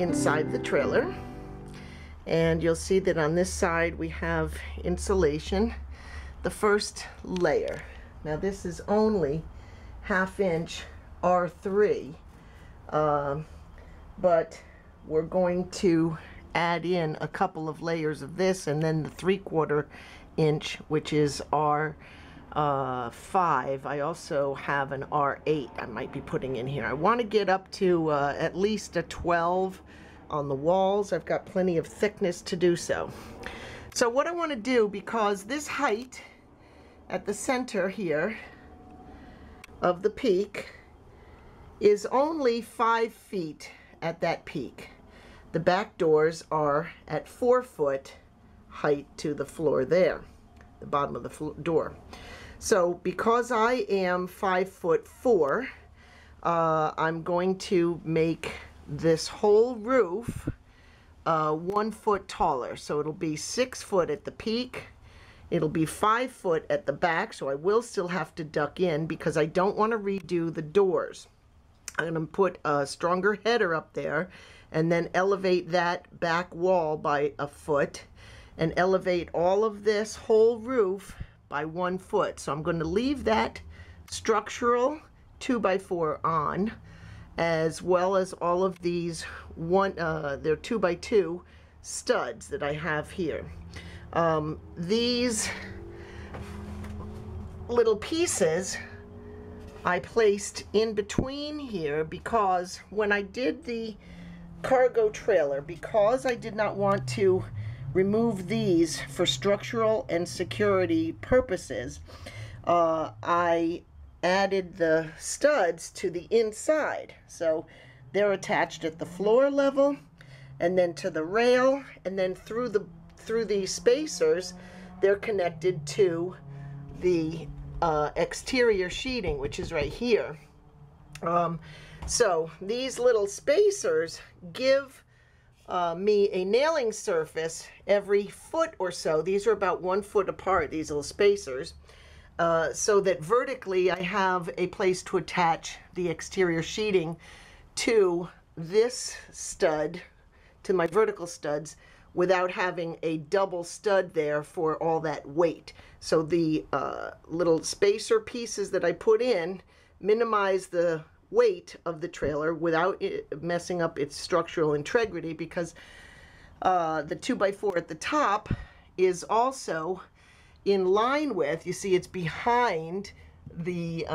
inside the trailer. And you'll see that on this side we have insulation, the first layer. Now this is only 1/2 inch R3, but we're going to add in a couple of layers of this, and then the 3/4 inch, which is R5. I also have an R8 I might be putting in here. I want to get up to at least a 12 on the walls. I've got plenty of thickness to do so. So what I want to do, because this height at the center here of the peak is only 5 feet at that peak. The back doors are at 4 foot height to the floor there, the bottom of the door. So because I am 5'4", I'm going to make this whole roof 1 foot taller. So it'll be 6 foot at the peak. It'll be 5 foot at the back, so I will still have to duck in because I don't want to redo the doors. I'm going to put a stronger header up there and then elevate that back wall by 1 foot and elevate all of this whole roof by 1 foot. So I'm going to leave that structural 2x4 on, as well as all of these they're 2x2 studs that I have here. These little pieces I placed in between here because when I did the cargo trailer, because I did not want to remove these for structural and security purposes, I added the studs to the inside. So they're attached at the floor level and then to the rail, and then through the spacers they're connected to the exterior sheeting, which is right here. So these little spacers give me a nailing surface every foot or so. These are about 1 foot apart, these little spacers, so that vertically I have a place to attach the exterior sheeting to this stud, to my vertical studs, without having a double stud there for all that weight. So the little spacer pieces that I put in minimize the weight of the trailer without it messing up its structural integrity, because the 2x4 at the top is also in line with, you see it's behind the,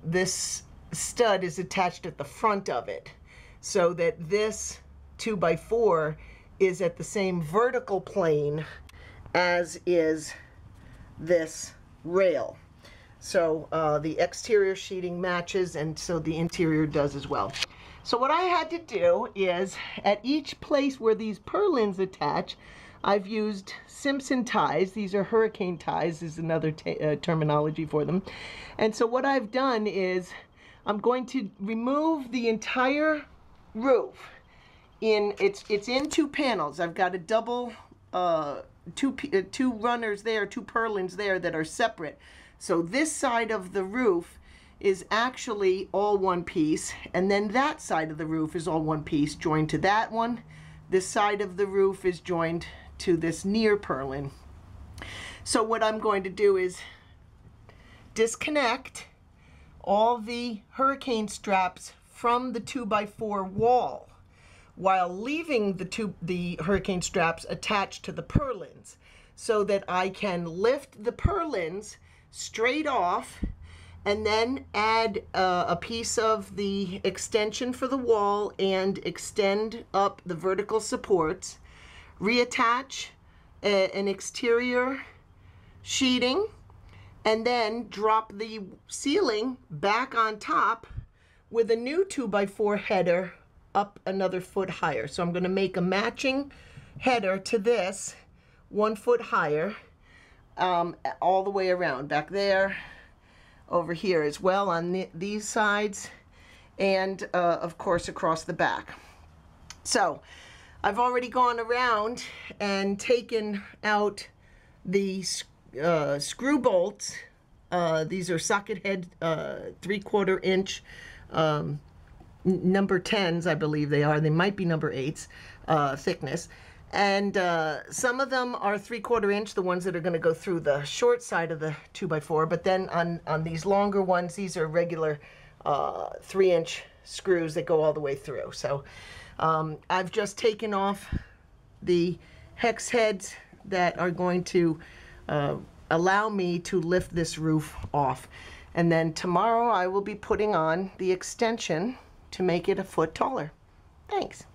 this stud is attached at the front of it, so that this 2x4 is at the same vertical plane as is this rail. So the exterior sheeting matches, and so the interior does as well. So what I had to do is, at each place where these purlins attach, I've used Simpson ties. These are hurricane ties, is another terminology for them. And so what I've done is I'm going to remove the entire roof. It's in 2 panels. I've got a double two runners there, 2 purlins there that are separate. So this side of the roof is actually all one piece, and then that side of the roof is all one piece joined to that one. This side of the roof is joined to this near purlin. So what I'm going to do is disconnect all the hurricane straps from the 2x4 wall, while leaving the hurricane straps attached to the purlins, so that I can lift the purlins straight off and then add a piece of the extension for the wall and extend up the vertical supports, reattach an exterior sheeting, and then drop the ceiling back on top with a new 2x4 header up another foot higher. So I'm going to make a matching header to this 1 foot higher, all the way around, back there, over here as well on these sides, and of course across the back. So I've already gone around and taken out the screw bolts. These are socket head 3/4 inch number 10s, I believe they are. They might be number 8s thickness. And some of them are 3/4 inch, the ones that are going to go through the short side of the 2x4. But then on these longer ones, these are regular 3-inch screws that go all the way through. So I've just taken off the hex heads that are going to allow me to lift this roof off. And then tomorrow I will be putting on the extension to make it a foot taller. Thanks.